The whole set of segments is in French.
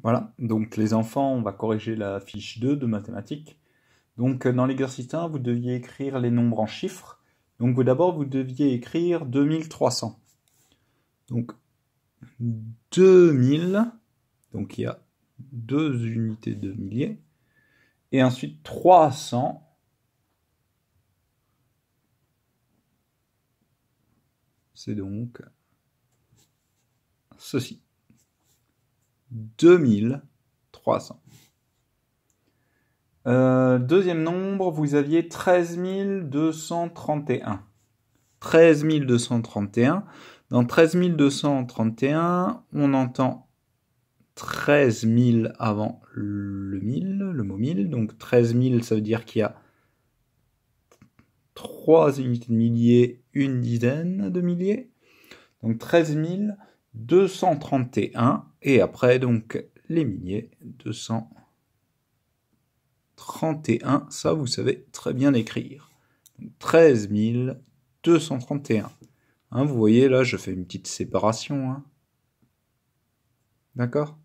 Voilà, donc les enfants, on va corriger la fiche 2 de mathématiques. Donc dans l'exercice 1, vous deviez écrire les nombres en chiffres. Donc d'abord, vous deviez écrire 2300. Donc 2000, donc il y a 2 unités de milliers. Et ensuite 300, c'est donc ceci. 2300. Deuxième nombre, vous aviez 13 231. 13 231. Dans 13 231, on entend 13 000 avant le 1000, le mot 1000. Donc 13 000, ça veut dire qu'il y a 3 unités de milliers, une dizaine de milliers. Donc 13 231. Et après, donc, les milliers, 231. Ça, vous savez très bien écrire. Donc, 13 231. Hein, vous voyez, là, je fais une petite séparation. Hein. D'accord ?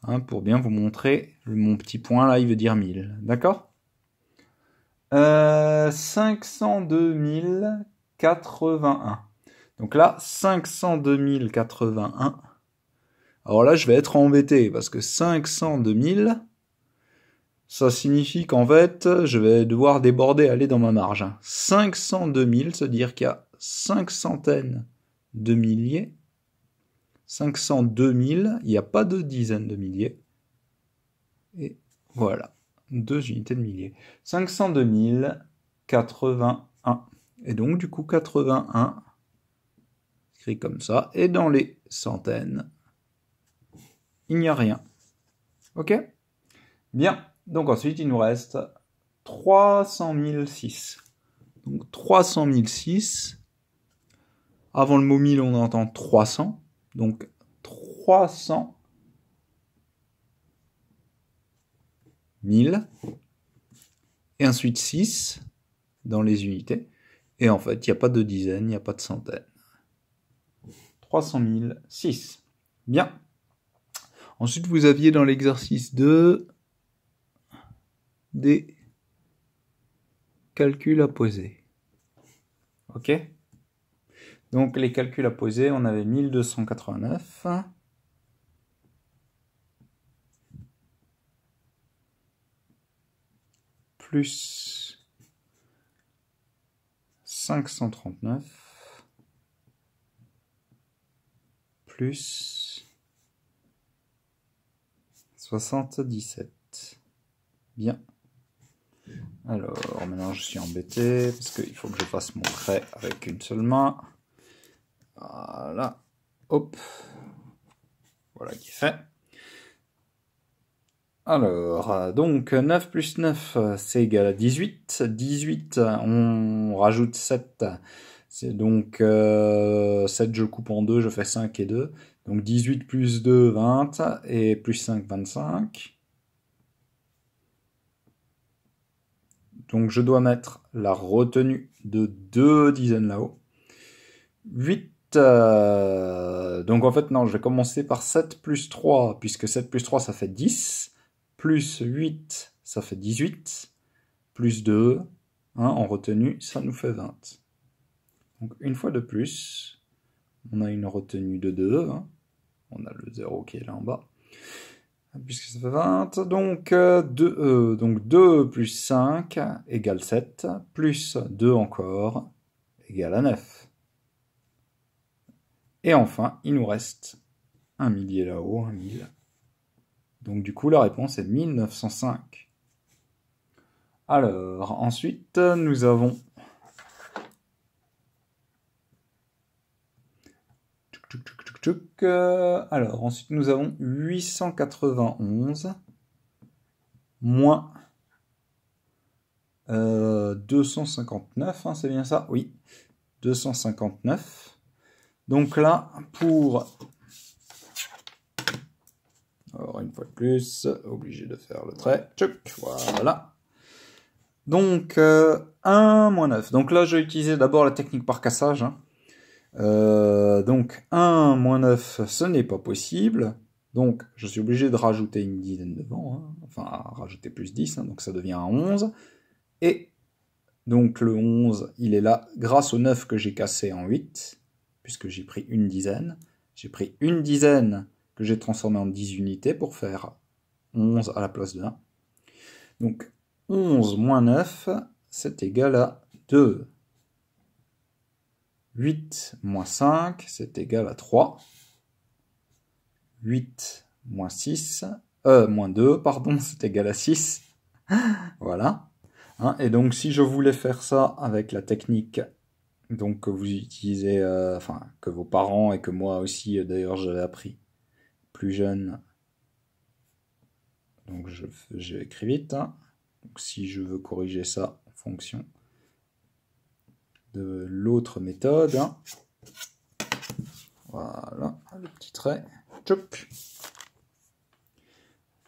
Hein, pour bien vous montrer, mon petit point, là, il veut dire 1000. D'accord ? 502 081. Donc là, 502 081. Alors là, je vais être embêté, parce que 502 000, ça signifie qu'en fait, je vais devoir déborder, aller dans ma marge. 502 000, c'est-à-dire qu'il y a 5 centaines de milliers. 502 000, il n'y a pas de dizaines de milliers. Et voilà, 2 unités de milliers. 502 081. Et donc, du coup, 81, écrit comme ça. Et dans les centaines, il n'y a rien. Ok ? Bien. Donc ensuite, il nous reste 300 006. Donc 300 006. Avant le mot 1000, on entend 300. Donc 300 000. Et ensuite 6 dans les unités. Et en fait, il n'y a pas de dizaines, il n'y a pas de centaines. 300 006. Bien. Ensuite, vous aviez dans l'exercice 2 des calculs à poser. Ok ? Donc, les calculs à poser, on avait 1289. Plus 539. Plus 77. Bien. Alors, maintenant je suis embêté, parce qu'il faut que je fasse mon trait avec une seule main. Voilà. Hop. Voilà qui est fait. Alors, donc 9 plus 9, c'est égal à 18. 18, on rajoute 7. C'est donc 7, je coupe en 2, je fais 5 et 2. Donc 18 plus 2, 20. Et plus 5, 25. Donc je dois mettre la retenue de 2 dizaines là-haut. 8. Donc en fait, non, je vais commencer par 7 plus 3, puisque 7 plus 3, ça fait 10. Plus 8, ça fait 18. Plus 2, hein, en retenue, ça nous fait 20. Donc une fois de plus, on a une retenue de 2. Hein. On a le 0 qui est là en bas. Puisque ça fait 20. Donc 2 plus 5 égale 7. Plus 2 encore égale à 9. Et enfin, il nous reste un millier là-haut, un 1000. Donc du coup, la réponse est 1905. Alors, ensuite, nous avons... Alors, ensuite, nous avons 891 moins 259, hein, c'est bien ça? Oui, 259. Donc là, pour... Alors, une fois de plus, obligé de faire le trait. Tchuc, voilà. Donc, 1 moins 9. Donc là, je vais utiliser d'abord la technique par cassage. Hein. Donc, 1 moins 9, ce n'est pas possible. Donc, je suis obligé de rajouter une dizaine devant, hein. Enfin, rajouter plus 10, hein, donc ça devient un 11. Et donc, le 11, il est là grâce au 9 que j'ai cassé en 8, puisque j'ai pris une dizaine. J'ai pris une dizaine que j'ai transformée en 10 unités pour faire 11 à la place de 1. Donc, 11 moins 9, c'est égal à 2. 8 moins 5, c'est égal à 3. 8 moins 6, moins 2, pardon, c'est égal à 6. Voilà. Hein, et donc, si je voulais faire ça avec la technique donc, que vous utilisez, enfin, que vos parents et que moi aussi, d'ailleurs, j'avais appris plus jeune. Donc, j'ai écrit vite. Hein. Donc, si je veux corriger ça en fonction de l'autre méthode, hein. Voilà, le petit trait. Tchouc.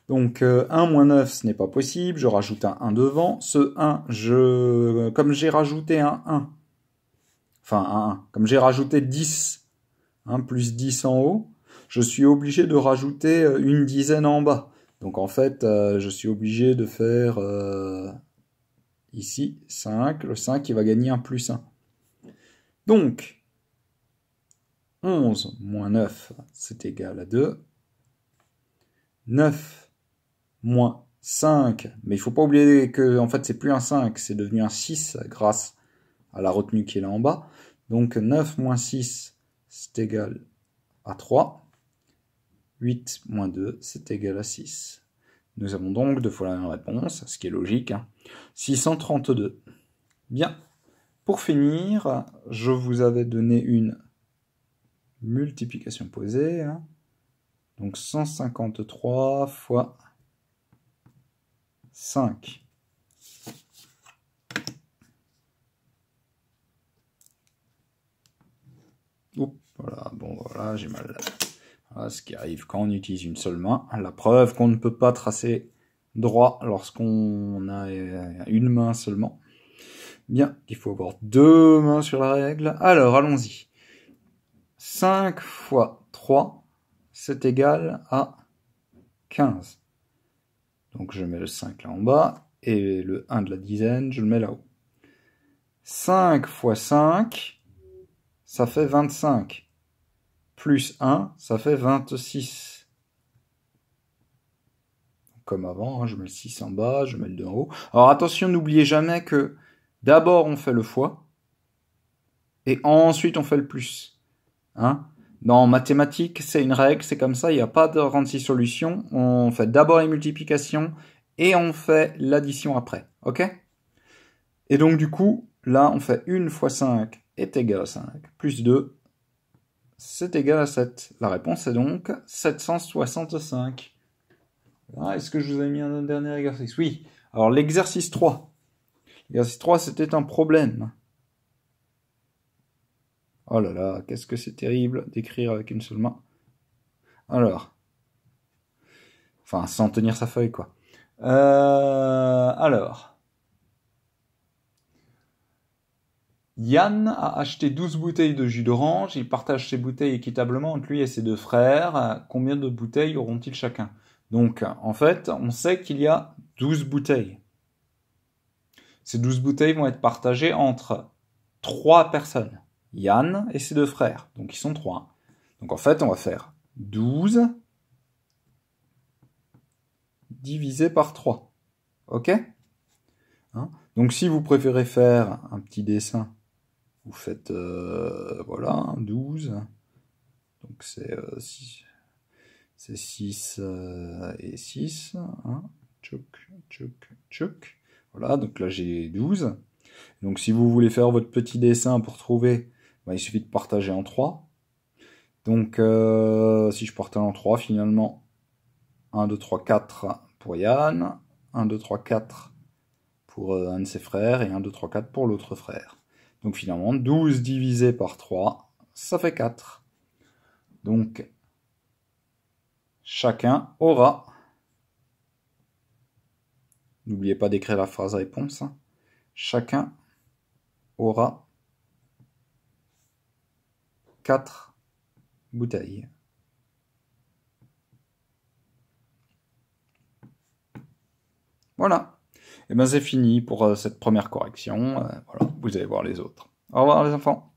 Donc 1 moins 9, ce n'est pas possible, je rajoute un 1 devant. Ce 1, comme j'ai rajouté un 1, enfin un 1, comme j'ai rajouté 10, hein, plus 10 en haut, je suis obligé de rajouter une dizaine en bas. Donc en fait, je suis obligé de faire ici 5, le 5 il va gagner un plus 1. Donc 11 moins 9, c'est égal à 2. 9 moins 5, mais il ne faut pas oublier que en fait c'est plus un 5, c'est devenu un 6 grâce à la retenue qui est là en bas. Donc 9 moins 6, c'est égal à 3. 8 moins 2, c'est égal à 6. Nous avons donc deux fois la même réponse, ce qui est logique. Hein. 632. Bien. Pour finir, je vous avais donné une multiplication posée. Hein. Donc 153 fois 5. Oups, voilà, bon voilà, j'ai mal. Voilà ce qui arrive quand on utilise une seule main. La preuve qu'on ne peut pas tracer droit lorsqu'on a une main seulement. Bien, il faut avoir deux mains sur la règle. Alors, allons-y. 5 fois 3, c'est égal à 15. Donc je mets le 5 là en bas, et le 1 de la dizaine, je le mets là-haut. 5 fois 5, ça fait 25. Plus 1, ça fait 26. Comme avant, hein, je mets le 6 en bas, je mets le 2 en haut. Alors attention, n'oubliez jamais que d'abord on fait le fois, et ensuite on fait le plus. Hein? Dans mathématiques, c'est une règle, c'est comme ça, il n'y a pas de 36 solutions. On fait d'abord les multiplications, et on fait l'addition après. Ok? Et donc du coup, là on fait 1 fois 5 est égal à 5, plus 2, c'est égal à 7. La réponse est donc 765. Ah, est-ce que je vous ai mis un dernier exercice? Oui. Alors, l'exercice 3. L'exercice 3, c'était un problème. Oh là là, qu'est-ce que c'est terrible d'écrire avec une seule main. Alors. Enfin, sans tenir sa feuille, quoi. Alors. Yann a acheté 12 bouteilles de jus d'orange. Il partage ses bouteilles équitablement entre lui et ses deux frères. Combien de bouteilles auront-ils chacun? Donc, en fait, on sait qu'il y a 12 bouteilles. Ces 12 bouteilles vont être partagées entre 3 personnes. Yann et ses deux frères. Donc, ils sont 3. Donc, en fait, on va faire 12 divisé par 3. Ok? Hein? Donc, si vous préférez faire un petit dessin, vous faites, voilà, 12. Donc, c'est 6 et 6. Hein? Tchouk, tchouk, tchouk. Voilà, donc là, j'ai 12. Donc, si vous voulez faire votre petit dessin pour trouver, ben, il suffit de partager en 3. Donc, si je partage en 3, finalement, 1, 2, 3, 4 pour Yann, 1, 2, 3, 4 pour un de ses frères, et 1, 2, 3, 4 pour l'autre frère. Donc, finalement, 12 divisé par 3, ça fait 4. Donc, chacun aura... N'oubliez pas d'écrire la phrase réponse. Hein. Chacun aura 4 bouteilles. Voilà. Et ben c'est fini pour cette première correction. Voilà, vous allez voir les autres. Au revoir les enfants.